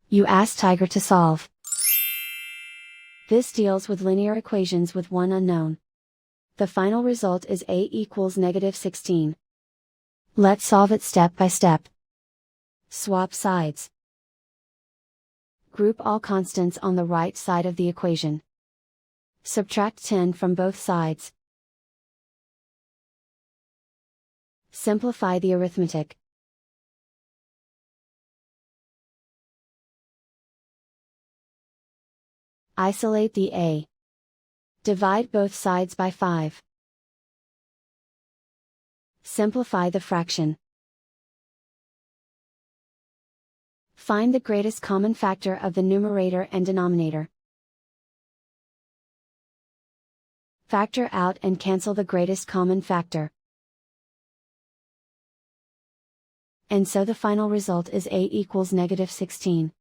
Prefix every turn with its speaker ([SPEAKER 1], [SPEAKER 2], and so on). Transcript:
[SPEAKER 1] You ask Tiger to solve. This deals with linear equations with one unknown. The final result is a equals -16. Let's solve it step by step. Swap sides. Group all constants on the right side of the equation. Subtract 10 from both sides. Simplify the arithmetic. Isolate the a. Divide both sides by 5. Simplify the fraction. Find the greatest common factor of the numerator and denominator. Factor out and cancel the greatest common factor. And so the final result is a equals -16.